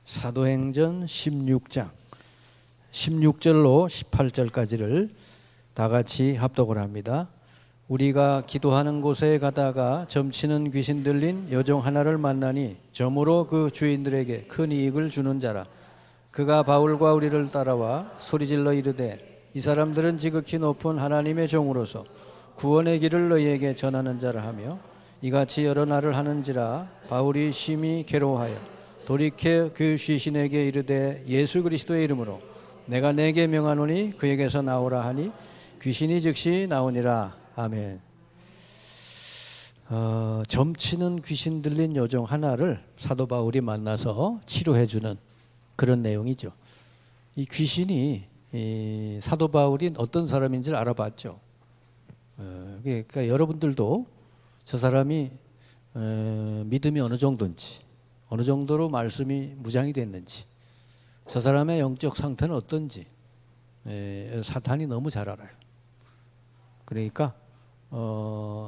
사도행전 16장 16절로 18절까지를 다 같이 합독을 합니다. 우리가 기도하는 곳에 가다가 점치는 귀신 들린 여종 하나를 만나니 점으로 그 주인들에게 큰 이익을 주는 자라. 그가 바울과 우리를 따라와 소리질러 이르되 이 사람들은 지극히 높은 하나님의 종으로서 구원의 길을 너희에게 전하는 자라 하며 이같이 여러 날을 하는지라. 바울이 심히 괴로워하여 돌이켜 그 귀신에게 이르되 예수 그리스도의 이름으로 내가 내게 명하노니 그에게서 나오라 하니 귀신이 즉시 나오니라. 아멘. 점치는 귀신 들린 여종 하나를 사도 바울이 만나서 치료해주는 그런 내용이죠. 이 귀신이 사도 바울이 어떤 사람인지를 알아봤죠. 그러니까 여러분들도 저 사람이 믿음이 어느 정도인지, 어느 정도로 말씀이 무장이 됐는지, 저 사람의 영적 상태는 어떤지 사탄이 너무 잘 알아요. 그러니까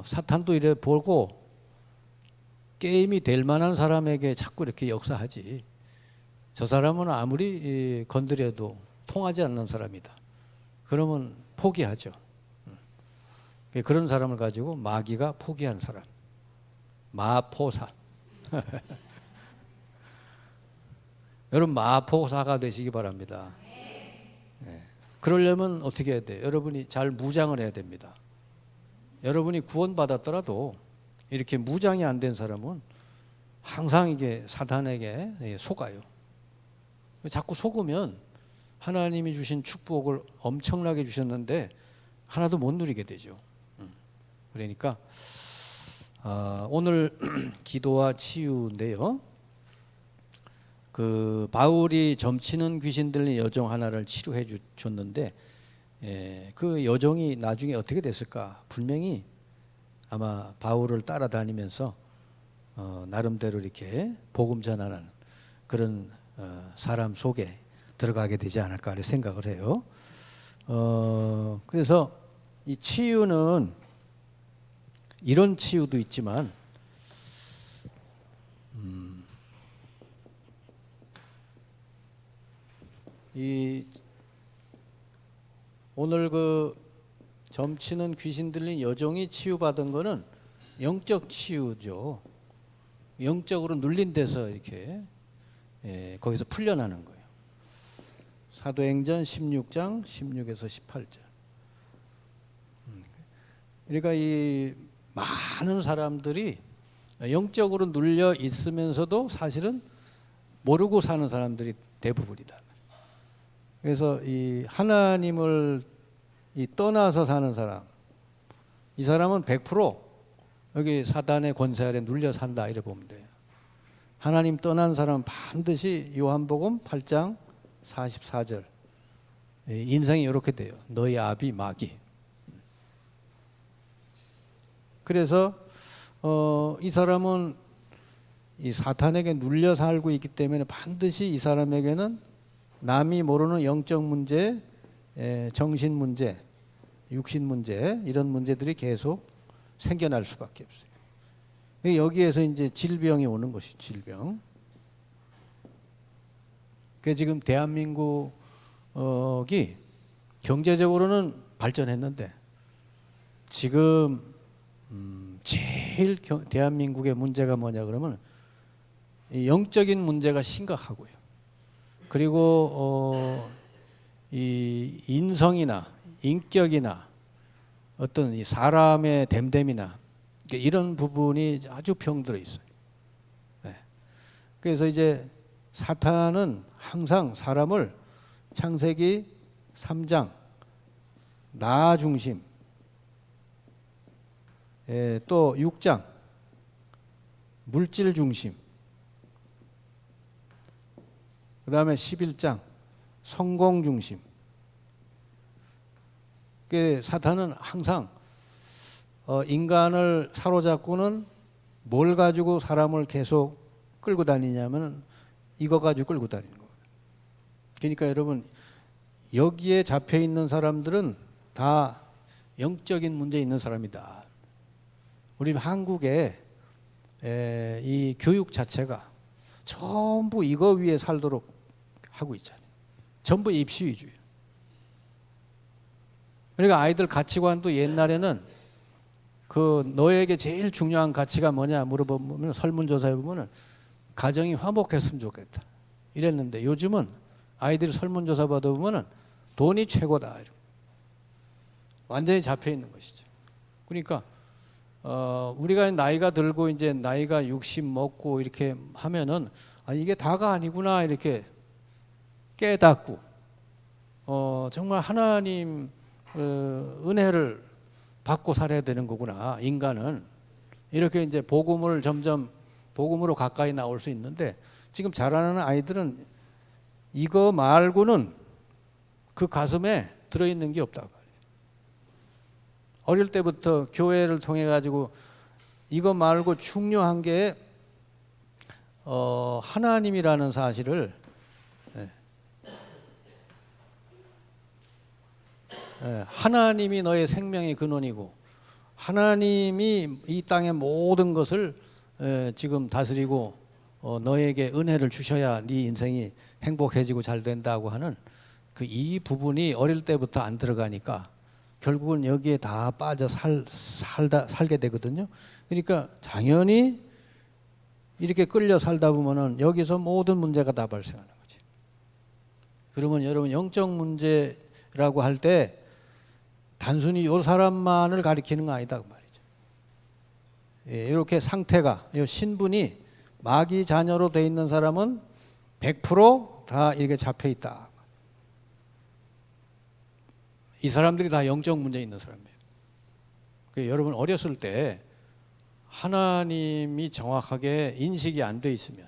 사탄도 이래 보고 게임이 될 만한 사람에게 자꾸 이렇게 역사하지, 저 사람은 아무리 건드려도 통하지 않는 사람이다 그러면 포기하죠. 그런 사람을 가지고 마귀가 포기한 사람, 마포사. 여러분 마포사가 되시기 바랍니다. 네. 그러려면 어떻게 해야 돼요? 여러분이 잘 무장을 해야 됩니다. 여러분이 구원받았더라도 이렇게 무장이 안 된 사람은 항상 이게 사탄에게 속아요. 자꾸 속으면 하나님이 주신 축복을 엄청나게 주셨는데 하나도 못 누리게 되죠. 그러니까 오늘 기도와 치유인데요. 그 바울이 점치는 귀신 들린 여종 하나를 치료해 줬는데 그 여종이 나중에 어떻게 됐을까? 분명히 아마 바울을 따라다니면서 나름대로 이렇게 복음 전하는 그런 사람 속에 들어가게 되지 않을까 생각을 해요. 그래서 이 치유는 이런 치유도 있지만 오늘 그 점치는 귀신 들린 여종이 치유받은 거는 영적 치유죠. 영적으로 눌린 데서 이렇게 거기서 풀려나는 거예요. 사도행전 16장 16에서 18절. 그러니까 이 많은 사람들이 영적으로 눌려 있으면서도 사실은 모르고 사는 사람들이 대부분이다. 그래서 이 하나님을 떠나서 사는 사람, 이 사람은 100% 여기 사단의 권세 아래 눌려 산다 이렇게 보면 돼요. 하나님 떠난 사람은 반드시 요한복음 8장 44절 인생이 이렇게 돼요. 너희 아비 마귀. 그래서 이 사람은 이 사탄에게 눌려 살고 있기 때문에 반드시 이 사람에게는 남이 모르는 영적 문제, 정신 문제, 육신 문제 이런 문제들이 계속 생겨날 수밖에 없어요. 여기에서 이제 질병이 오는 것이 질병. 그 지금 대한민국이 경제적으로는 발전했는데 지금 제일 대한민국의 문제가 뭐냐 그러면 영적인 문제가 심각하고요. 그리고 이 인성이나 인격이나 어떤 이 사람의 됨됨이나 이런 부분이 아주 병들어 있어요. 네. 그래서 이제 사탄은 항상 사람을 창세기 3장 나 중심, 또 6장 물질 중심, 그 다음에 11장 성공 중심. 사탄은 항상 인간을 사로잡고는 뭘 가지고 사람을 계속 끌고 다니냐면 이거 가지고 끌고 다니는 거예요. 그러니까 여러분 여기에 잡혀 있는 사람들은 다 영적인 문제 있는 사람이다. 우리 한국의 이 교육 자체가 전부 이거 위에 살도록 하고 있잖아요. 전부 입시 위주예요. 그러니까 아이들 가치관도 옛날에는 그 너에게 제일 중요한 가치가 뭐냐 물어보면 설문조사해 보면은 가정이 화목했으면 좋겠다 이랬는데 요즘은 아이들이 설문조사 받아보면은 돈이 최고다. 완전히 잡혀 있는 것이죠. 그러니까 우리가 나이가 들고 이제 나이가 60 먹고 이렇게 하면은 이게 다가 아니구나 이렇게 깨닫고 정말 하나님 은혜를 받고 살아야 되는 거구나. 인간은 이렇게 이제 복음을 점점 복음으로 가까이 나올 수 있는데 지금 자라는 아이들은 이거 말고는 그 가슴에 들어있는 게 없다고. 어릴 때부터 교회를 통해 가지고 이거 말고 중요한 게 하나님이라는 사실을 하나님이 너의 생명의 근원이고 하나님이 이 땅의 모든 것을 지금 다스리고 너에게 은혜를 주셔야 네 인생이 행복해지고 잘 된다고 하는 그 이 부분이 어릴 때부터 안 들어가니까 결국은 여기에 다 빠져 살게 되거든요. 그러니까 당연히 이렇게 끌려 살다 보면은 여기서 모든 문제가 다 발생하는 거지. 그러면 여러분 영적 문제라고 할 때 단순히 요 사람만을 가리키는 거 아니다 그 말이죠. 예, 이렇게 상태가 요 신분이 마귀 자녀로 돼 있는 사람은 100% 이렇게 잡혀 있다. 이 사람들이 다 영적 문제 있는 사람이에요. 여러분 어렸을 때 하나님이 정확하게 인식이 안 돼 있으면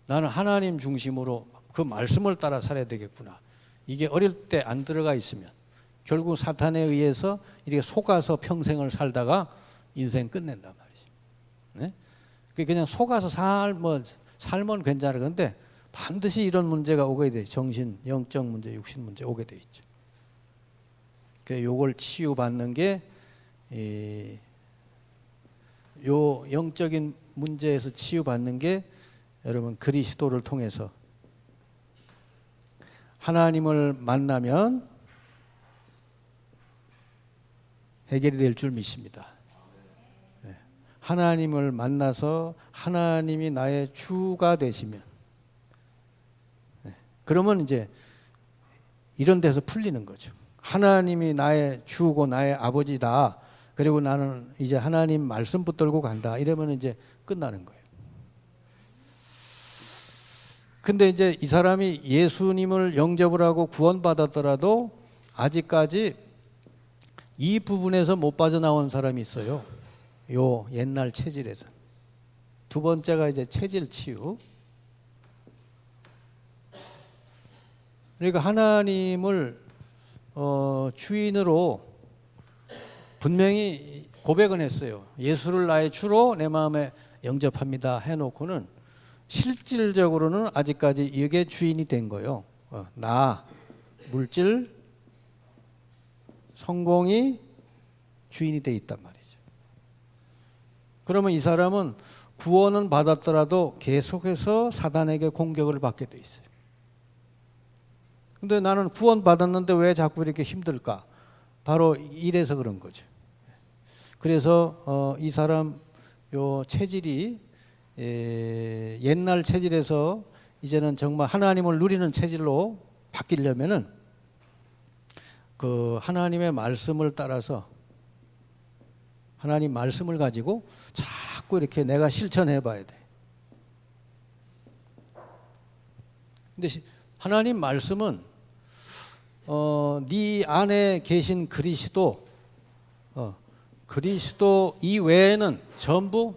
나는 하나님 중심으로 그 말씀을 따라 살아야 되겠구나. 이게 어릴 때 안 들어가 있으면 결국 사탄에 의해서 이렇게 속아서 평생을 살다가 인생 끝낸단 말이죠. 네? 그냥 속아서 살면 괜찮아. 그런데 반드시 이런 문제가 오게 돼. 정신, 영적 문제, 육신 문제 오게 돼 있죠. 그래 요걸 치유받는 게 요 영적인 문제에서 치유받는 게 여러분 그리스도를 통해서 하나님을 만나면 해결이 될 줄 믿습니다. 하나님을 만나서 하나님이 나의 주가 되시면 그러면 이제 이런 데서 풀리는 거죠. 하나님이 나의 주고 나의 아버지다. 그리고 나는 이제 하나님 말씀 붙들고 간다. 이러면 이제 끝나는 거예요. 근데 이제 이 사람이 예수님을 영접을 하고 구원받았더라도 아직까지 이 부분에서 못 빠져나온 사람이 있어요. 요 옛날 체질에서. 두 번째가 이제 체질 치유. 그러니까 하나님을 주인으로 분명히 고백은 했어요. 예수를 나의 주로 내 마음에 영접합니다 해놓고는 실질적으로는 아직까지 이게 주인이 된 거예요. 나, 물질, 성공이 주인이 돼 있단 말이죠. 그러면 이 사람은 구원은 받았더라도 계속해서 사단에게 공격을 받게 돼 있어요. 근데 나는 구원 받았는데 왜 자꾸 이렇게 힘들까? 바로 이래서 그런 거죠. 그래서 이 사람 요 체질이 옛날 체질에서 이제는 정말 하나님을 누리는 체질로 바뀌려면은 그 하나님의 말씀을 따라서 하나님 말씀을 가지고 자꾸 이렇게 내가 실천해 봐야 돼. 근데 하나님 말씀은 네 안에 계신 그리스도 그리스도 이외에는 전부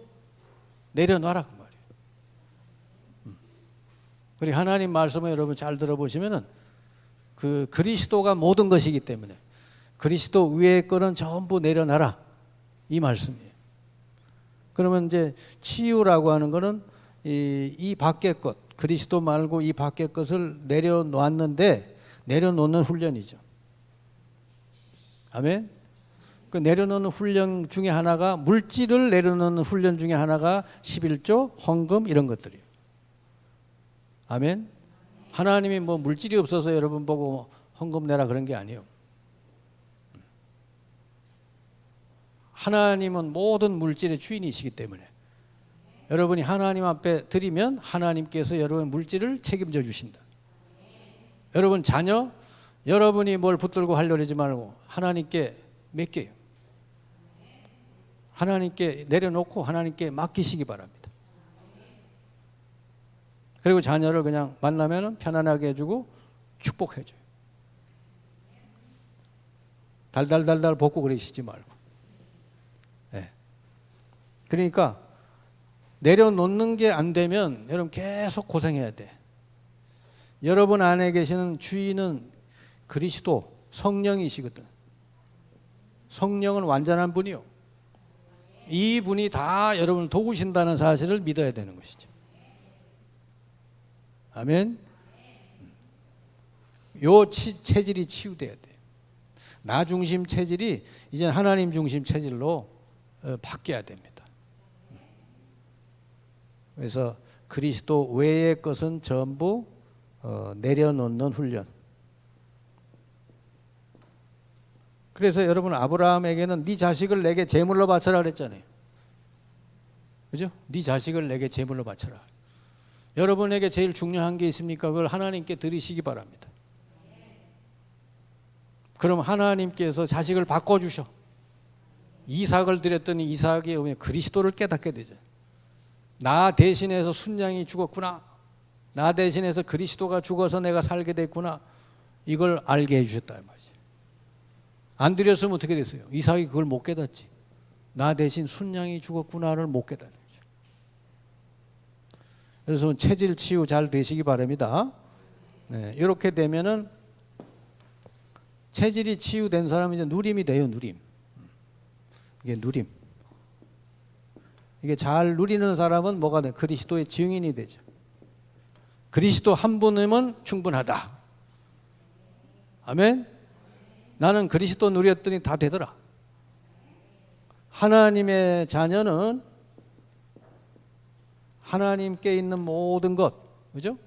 내려놔라 그 말이에요. 그리고 하나님 말씀을 여러분 잘 들어보시면은 그 그리스도가 모든 것이기 때문에 그리스도 위의 거는 전부 내려놔라 이 말씀이에요. 그러면 이제 치유라고 하는 거는 이 밖의 것 그리스도 말고 이 밖의 것을 내려놓았는데 내려놓는 훈련이죠. 아멘. 그 내려놓는 훈련 중에 하나가 물질을 내려놓는 훈련 중에 하나가 11조, 헌금 이런 것들이에요. 아멘. 하나님이 뭐 물질이 없어서 여러분 보고 헌금 내라 그런 게 아니에요. 하나님은 모든 물질의 주인이시기 때문에 여러분이 하나님 앞에 드리면 하나님께서 여러분의 물질을 책임져 주신다. 여러분 자녀, 여러분이 뭘 붙들고 하려고 하지 말고 하나님께 맡겨요. 하나님께 내려놓고 하나님께 맡기시기 바랍니다. 그리고 자녀를 그냥 만나면 편안하게 해주고 축복해줘요. 달달달달 볶고 그러시지 말고. 네. 그러니까 내려놓는 게 안 되면 여러분 계속 고생해야 돼. 여러분 안에 계시는 주인은 그리스도 성령이시거든. 성령은 완전한 분이요. 이 분이 다 여러분을 도우신다는 사실을 믿어야 되는 것이죠. 아멘. 요 체질이 치유돼야 돼요. 나 중심 체질이 이제 하나님 중심 체질로 바뀌어야 됩니다. 그래서 그리스도 외의 것은 전부 내려놓는 훈련. 그래서 여러분 아브라함에게는 네 자식을 내게 제물로 바쳐라 그랬잖아요. 그죠? 네 자식을 내게 제물로 바쳐라. 여러분에게 제일 중요한 게 있습니까? 그걸 하나님께 드리시기 바랍니다. 그럼 하나님께서 자식을 바꿔주셔. 이삭을 드렸더니 이삭이 오면 그리스도를 깨닫게 되죠. 나 대신해서 순양이 죽었구나. 나 대신해서 그리스도가 죽어서 내가 살게 됐구나. 이걸 알게 해주셨다 말이지. 안 드렸으면 어떻게 됐어요? 이삭이 그걸 못 깨닫지. 나 대신 순양이 죽었구나를 못 깨닫는 거죠. 그래서 체질 치유 잘 되시기 바랍니다. 네, 이렇게 되면은 체질이 치유된 사람은 이제 누림이 돼요. 누림. 이게 누림. 이게 잘 누리는 사람은 뭐가 돼? 그리스도의 증인이 되죠. 그리스도 한 분이면 충분하다. 아멘. 나는 그리스도 누렸더니 다 되더라. 하나님의 자녀는 하나님께 있는 모든 것, 그죠?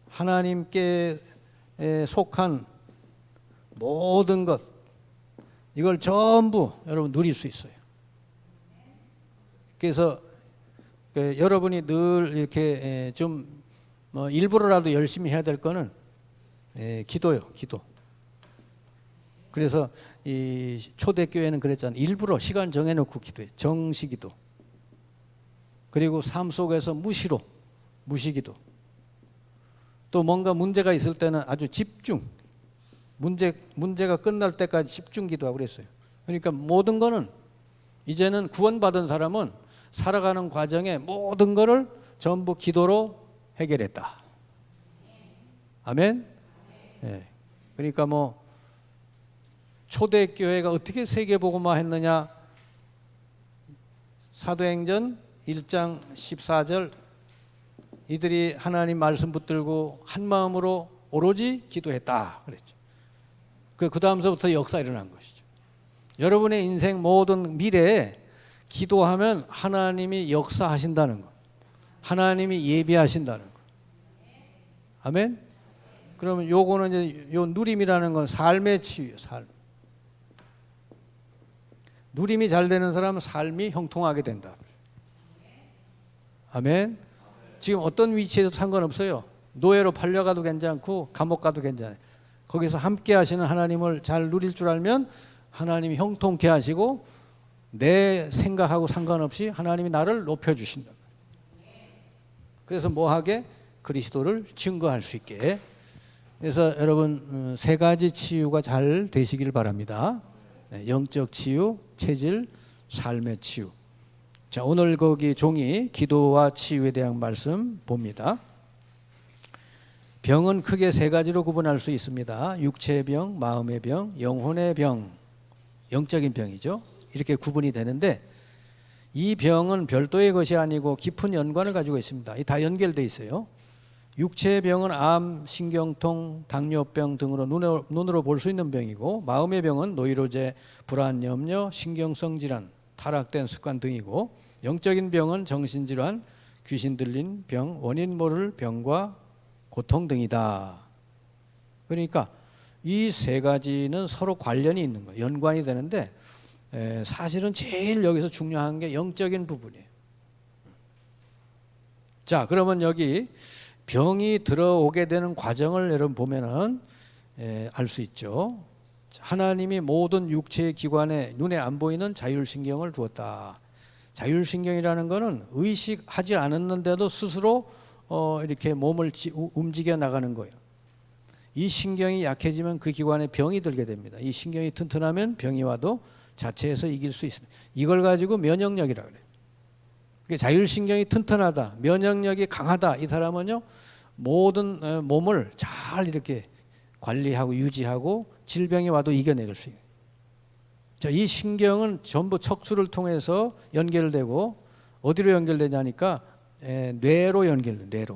하나님께 속한 모든 것, 이걸 전부 여러분 누릴 수 있어요. 그래서 여러분이 늘 이렇게 좀 일부러라도 열심히 해야 될 거는 기도요, 기도. 그래서 이 초대교회는 그랬잖아요. 일부러 시간 정해놓고 기도해. 정시기도. 그리고 삶 속에서 무시기도. 또 뭔가 문제가 있을 때는 아주 집중. 문제가 끝날 때까지 집중 기도하고 그랬어요. 그러니까 모든 거는 이제는 구원받은 사람은 살아가는 과정에 모든 거를 전부 기도로 해결했다. 아멘. 네. 그러니까 뭐 초대교회가 어떻게 세계복음화 했느냐. 사도행전 1장 14절 이들이 하나님 말씀 붙들고 한 마음으로 오로지 기도했다 그랬죠. 그 다음서부터 역사 일어난 것이죠. 여러분의 인생 모든 미래에 기도하면 하나님이 역사하신다는 것. 하나님이 예비하신다는 것. 아멘. 그러면 요거는 이제 요 누림이라는 건 삶의 치유예요. 삶. 누림이 잘 되는 사람은 삶이 형통하게 된다. 아멘. 지금 어떤 위치에도 상관없어요. 노예로 팔려가도 괜찮고 감옥 가도 괜찮아요. 거기서 함께 하시는 하나님을 잘 누릴 줄 알면 하나님이 형통케 하시고 내 생각하고 상관없이 하나님이 나를 높여주신다. 그래서 뭐하게? 그리스도를 증거할 수 있게. 그래서 여러분 세 가지 치유가 잘 되시길 바랍니다. 영적 치유, 체질, 삶의 치유. 자, 오늘 거기 종이 기도와 치유에 대한 말씀 봅니다. 병은 크게 세 가지로 구분할 수 있습니다. 육체의 병, 마음의 병, 영혼의 병, 영적인 병이죠. 이렇게 구분이 되는데 이 병은 별도의 것이 아니고 깊은 연관을 가지고 있습니다. 다 연결되어 있어요. 육체의 병은 암, 신경통, 당뇨병 등으로 눈으로 볼 수 있는 병이고 마음의 병은 노이로제, 불안, 염려, 신경성 질환, 타락된 습관 등이고 영적인 병은 정신질환, 귀신 들린 병, 원인 모를 병과 고통 등이다. 그러니까 이 세 가지는 서로 관련이 있는 거예요. 연관이 되는데 사실은 제일 여기서 중요한 게 영적인 부분이에요. 자, 그러면 여기 병이 들어오게 되는 과정을 여러분 보면은 알 수 있죠. 하나님이 모든 육체의 기관에 눈에 안 보이는 자율신경을 두었다. 자율신경이라는 것은 의식하지 않았는데도 스스로 이렇게 몸을 움직여 나가는 거예요. 이 신경이 약해지면 그 기관에 병이 들게 됩니다. 이 신경이 튼튼하면 병이 와도 자체에서 이길 수 있습니다. 이걸 가지고 면역력이라고 그래요. 자율신경이 튼튼하다, 면역력이 강하다, 이 사람은요 모든 몸을 잘 이렇게 관리하고 유지하고 질병이 와도 이겨내릴 수 있어요. 자, 이 신경은 전부 척수를 통해서 연결되고 어디로 연결되냐니까 뇌로 연결돼.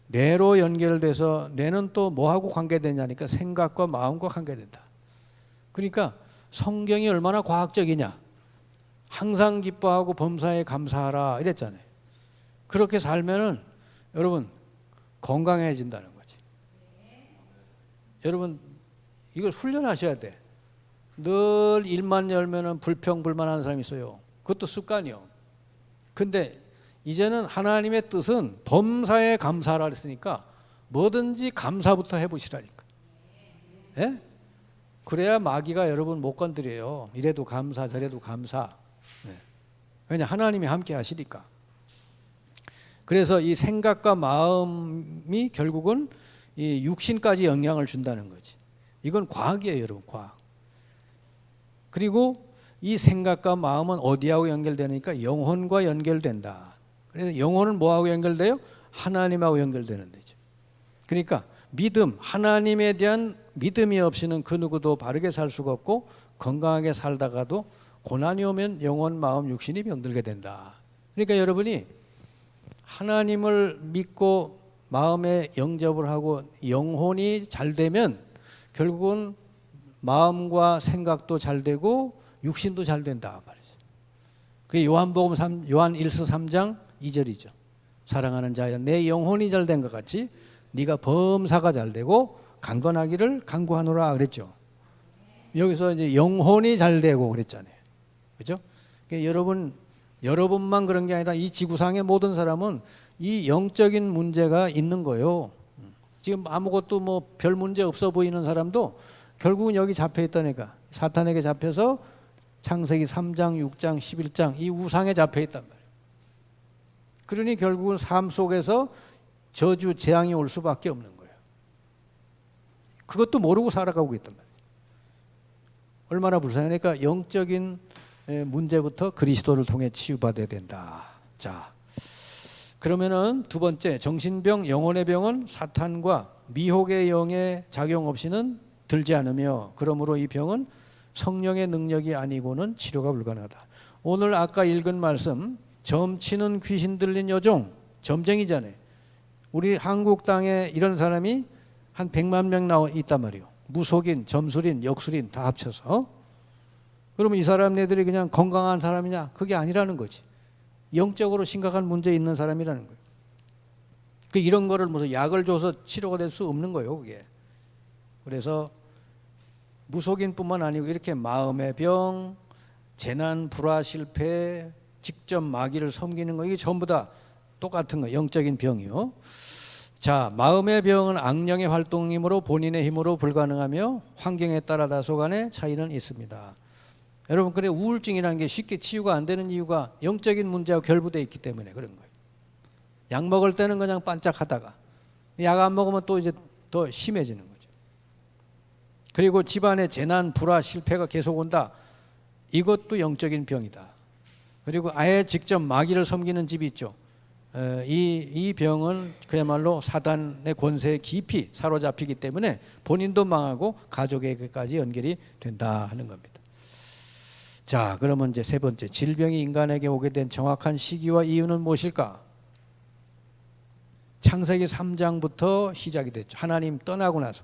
뇌로 연결돼서 뇌는 또 뭐하고 관계되냐니까 생각과 마음과 관계된다. 그러니까 성경이 얼마나 과학적이냐. 항상 기뻐하고 범사에 감사하라 이랬잖아요. 그렇게 살면은 여러분 건강해진다는 거지. 여러분 이걸 훈련하셔야 돼. 늘 일만 열면은 불평불만하는 사람이 있어요. 그것도 습관이요. 근데 이제는 하나님의 뜻은 범사에 감사하라 그랬으니까 뭐든지 감사부터 해보시라니까. 예? 그래야 마귀가 여러분 못 건드려요. 이래도 감사 저래도 감사. 왜냐 하나님이 함께 하시니까. 그래서 이 생각과 마음이 결국은 이 육신까지 영향을 준다는 거지. 이건 과학이에요, 여러분. 과학. 그리고 이 생각과 마음은 어디하고 연결되니까 영혼과 연결된다. 그래서 영혼은 뭐하고 연결돼요? 하나님하고 연결되는 데죠. 그러니까 믿음, 하나님에 대한 믿음이 없이는 그 누구도 바르게 살 수가 없고 건강하게 살다가도 고난이 오면 영혼, 마음, 육신이 병들게 된다. 그러니까 여러분이 하나님을 믿고 마음에 영접을 하고 영혼이 잘 되면 결국은 마음과 생각도 잘 되고 육신도 잘 된다 말이죠. 그게 요한복음 요한 1서 3장 2절이죠. 사랑하는 자여 내 영혼이 잘 된 것 같이 네가 범사가 잘 되고 강건하기를 간구하노라 그랬죠. 여기서 이제 영혼이 잘 되고 그랬잖아요. 그렇죠? 그러니까 여러분만 그런 게 아니라 이 지구상의 모든 사람은 이 영적인 문제가 있는 거예요. 지금 아무것도 뭐 별 문제 없어 보이는 사람도 결국은 여기 잡혀 있다니까. 사탄에게 잡혀서 창세기 3장, 6장, 11장 이 우상에 잡혀 있단 말이에요. 그러니 결국은 삶 속에서 저주, 재앙이 올 수밖에 없는 거예요. 그것도 모르고 살아가고 있단 말이에요. 얼마나 불쌍하니까 영적인 문제부터 그리스도를 통해 치유받아야 된다. 자, 그러면은 두 번째 정신병, 영혼의 병은 사탄과 미혹의 영의 작용 없이는 들지 않으며 그러므로 이 병은 성령의 능력이 아니고는 치료가 불가능하다. 오늘 아까 읽은 말씀 점치는 귀신 들린 여종 점쟁이잖아요. 우리 한국 땅에 이런 사람이 한 100만 명 있단 말이에요. 무속인, 점술인, 역술인 다 합쳐서. 그러면 이 사람네들이 그냥 건강한 사람이냐? 그게 아니라는 거지. 영적으로 심각한 문제 있는 사람이라는 거예요. 그 이런 거를 무슨 약을 줘서 치료가 될 수 없는 거예요, 그게. 그래서 무속인뿐만 아니고 이렇게 마음의 병, 재난, 불화, 실패, 직접 마귀를 섬기는 거 이게 전부 다 똑같은 거, 영적인 병이요. 자, 마음의 병은 악령의 활동이므로 본인의 힘으로 불가능하며 환경에 따라 다소 간의 차이는 있습니다. 여러분, 그래 우울증이라는 게 쉽게 치유가 안 되는 이유가 영적인 문제하고 결부되어 있기 때문에 그런 거예요. 약 먹을 때는 그냥 반짝하다가 약 안 먹으면 또 이제 더 심해지는 거죠. 그리고 집안에 재난, 불화, 실패가 계속 온다. 이것도 영적인 병이다. 그리고 아예 직접 마귀를 섬기는 집이 있죠. 이 병은 그야말로 사단의 권세에 깊이 사로잡히기 때문에 본인도 망하고 가족에게까지 연결이 된다 하는 겁니다. 자, 그러면 이제 세 번째, 질병이 인간에게 오게 된 정확한 시기와 이유는 무엇일까? 창세기 3장부터 시작이 됐죠. 하나님 떠나고 나서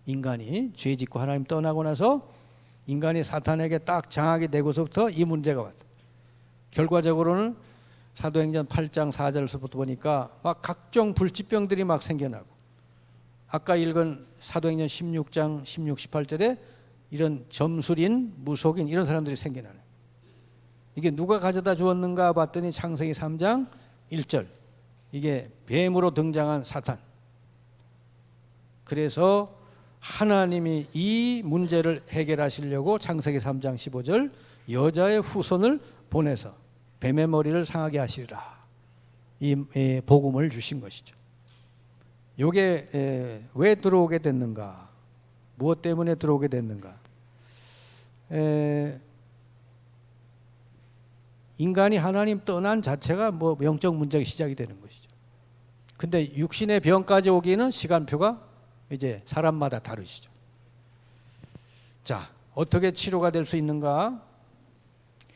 인간이 죄 짓고 하나님 떠나고 나서 인간이 사탄에게 딱 장악이 되고서부터 이 문제가 왔다. 결과적으로는 사도행전 8장 4절서부터 보니까 막 각종 불치병들이 막 생겨나고, 아까 읽은 사도행전 16장 16, 18절에 이런 점술인, 무속인 이런 사람들이 생겨나는. 이게 누가 가져다 주었는가 봤더니 창세기 3장 1절, 이게 뱀으로 등장한 사탄. 그래서 하나님이 이 문제를 해결하시려고 창세기 3장 15절 여자의 후손을 보내서 뱀의 머리를 상하게 하시리라, 이 복음을 주신 것이죠. 이게 왜 들어오게 됐는가, 무엇 때문에 들어오게 됐는가. 인간이 하나님 떠난 자체가 뭐 영적 문제가 시작이 되는 것이죠. 근데 육신의 병까지 오기는 시간표가 이제 사람마다 다르시죠. 자, 어떻게 치료가 될 수 있는가?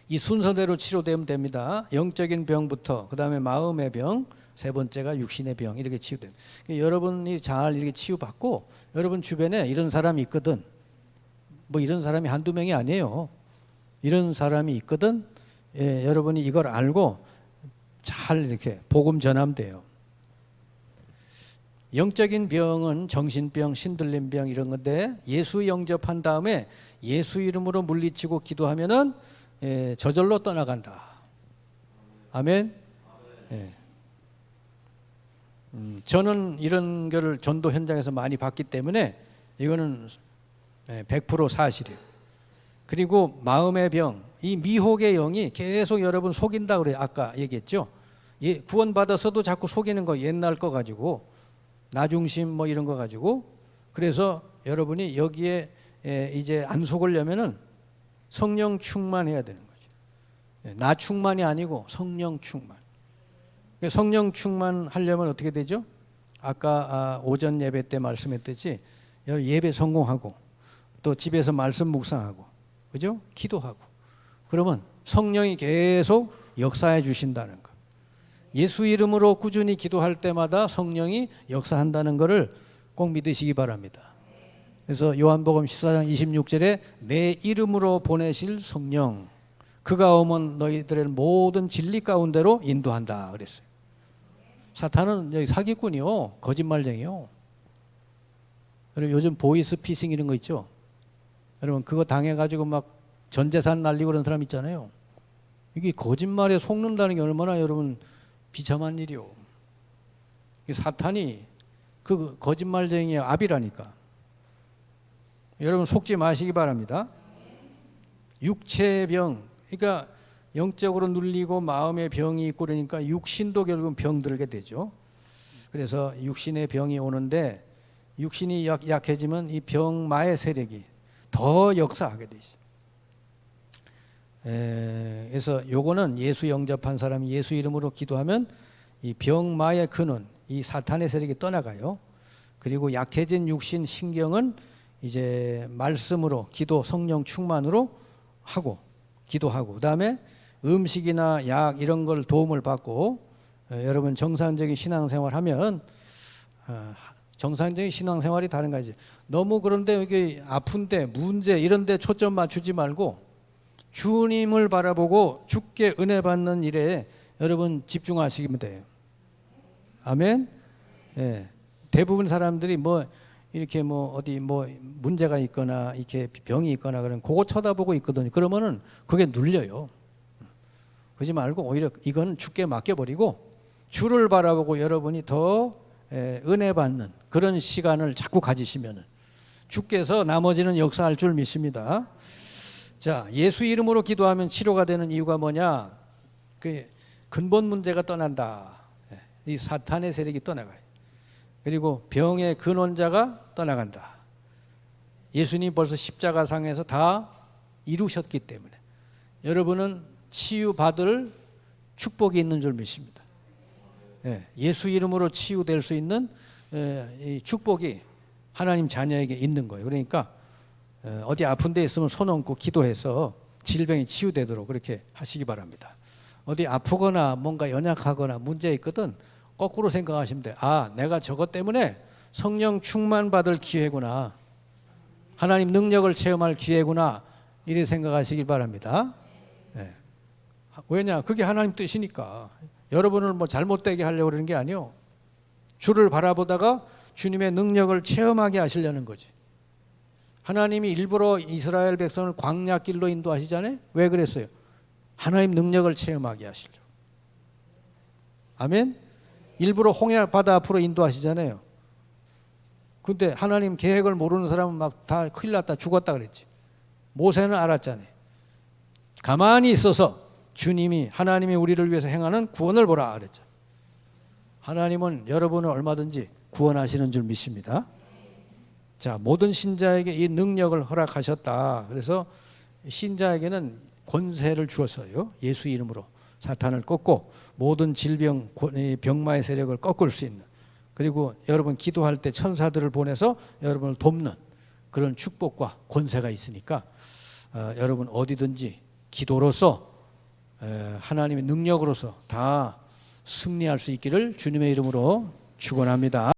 이 순서대로 치료되면 됩니다. 영적인 병부터, 그 다음에 마음의 병, 세 번째가 육신의 병, 이렇게 치유됩니다. 여러분이 잘 이렇게 치유받고, 여러분 주변에 이런 사람이 있거든, 뭐 이런 사람이 한두 명이 아니에요. 이런 사람이 있거든, 여러분이 이걸 알고 잘 이렇게 복음 전하면 돼요. 영적인 병은 정신병, 신들림병 이런 건데, 예수 영접한 다음에 예수 이름으로 물리치고 기도하면은 저절로 떠나간다. 아멘. 저는 이런 거를 전도 현장에서 많이 봤기 때문에 이거는 100% 사실이에요. 그리고 마음의 병, 이 미혹의 영이 계속 여러분 속인다 그래요. 아까 얘기했죠. 구원받아서도 자꾸 속이는 거, 옛날 거 가지고, 나중심 뭐 이런 거 가지고. 그래서 여러분이 여기에 이제 안 속으려면은 성령 충만해야 되는 거죠. 나 충만이 아니고 성령 충만. 성령 충만하려면 어떻게 되죠? 아까 오전 예배 때 말씀했듯이 예배 성공하고, 또 집에서 말씀 묵상하고, 그죠? 기도하고. 그러면 성령이 계속 역사해 주신다는 거. 예수 이름으로 꾸준히 기도할 때마다 성령이 역사한다는 것을 꼭 믿으시기 바랍니다. 그래서 요한복음 14장 26절에 내 이름으로 보내실 성령, 그가 오면 너희들의 모든 진리 가운데로 인도한다 그랬어요. 사탄은 여기 사기꾼이요, 거짓말쟁이요. 여러분 요즘 보이스피싱 이런 거 있죠. 여러분 그거 당해가지고 막 전 재산 날리고 그런 사람 있잖아요. 이게 거짓말에 속는다는 게 얼마나 여러분 비참한 일이요. 사탄이 그 거짓말쟁이의 압이라니까. 여러분 속지 마시기 바랍니다. 육체의 병, 그러니까 영적으로 눌리고 마음의 병이 있고 그러니까 육신도 결국은 병들게 되죠. 그래서 육신의 병이 오는데, 육신이 약해지면 이 병마의 세력이 더 역사하게 되죠. 그래서 요거는 예수 영접한 사람이 예수 이름으로 기도하면 이 병마의 근원, 이 사탄의 세력이 떠나가요. 그리고 약해진 육신 신경은 이제 말씀으로, 기도, 성령 충만으로 하고, 기도하고, 그 다음에 음식이나 약 이런 걸 도움을 받고, 여러분 정상적인 신앙생활 하면, 정상적인 신앙생활이 다른 거지. 너무 그런데 여기 아픈데 문제 이런 데 초점 맞추지 말고 주님을 바라보고 주께 은혜 받는 일에 여러분 집중하시면 돼요. 아멘. 대부분 사람들이 뭐 이렇게 뭐 어디 뭐 문제가 있거나 이렇게 병이 있거나 그러면 그거 쳐다보고 있거든요. 그러면은 그게 눌려요. 그러지 말고 오히려 이건 주께 맡겨버리고 주를 바라보고 여러분이 더 은혜 받는 그런 시간을 자꾸 가지시면은 주께서 나머지는 역사할 줄 믿습니다. 자, 예수 이름으로 기도하면 치료가 되는 이유가 뭐냐? 그 근본 문제가 떠난다. 이 사탄의 세력이 떠나가요. 그리고 병의 근원자가 떠나간다. 예수님 벌써 십자가상에서 다 이루셨기 때문에 여러분은 치유받을 축복이 있는 줄 믿습니다. 예수 이름으로 치유될 수 있는 이 축복이 하나님 자녀에게 있는 거예요. 그러니까 어디 아픈 데 있으면 손 얹고 기도해서 질병이 치유되도록 그렇게 하시기 바랍니다. 어디 아프거나 뭔가 연약하거나 문제 있거든 거꾸로 생각하시면 돼요. 아, 내가 저것 때문에 성령 충만 받을 기회구나. 하나님 능력을 체험할 기회구나. 이렇게 생각하시기 바랍니다. 왜냐? 그게 하나님 뜻이니까. 여러분을 뭐 잘못되게 하려고 그러는 게 아니요. 주를 바라보다가 주님의 능력을 체험하게 하시려는 거지. 하나님이 일부러 이스라엘 백성을 광야길로 인도하시잖아요. 왜 그랬어요? 하나님 능력을 체험하게 하시려고. 아멘. 일부러 홍해 바다 앞으로 인도하시잖아요. 근데 하나님 계획을 모르는 사람은 막 다 큰일 났다 죽었다 그랬지. 모세는 알았잖아요. 가만히 있어서 주님이 하나님이 우리를 위해서 행하는 구원을 보라 그랬죠. 하나님은 여러분을 얼마든지 구원하시는 줄 믿습니다. 자, 모든 신자에게 이 능력을 허락하셨다. 그래서 신자에게는 권세를 주었어요. 예수 이름으로 사탄을 꺾고 모든 질병, 병마의 세력을 꺾을 수 있는, 그리고 여러분 기도할 때 천사들을 보내서 여러분을 돕는 그런 축복과 권세가 있으니까 여러분 어디든지 기도로서 하나님의 능력으로서 다 승리할 수 있기를 주님의 이름으로 축원합니다.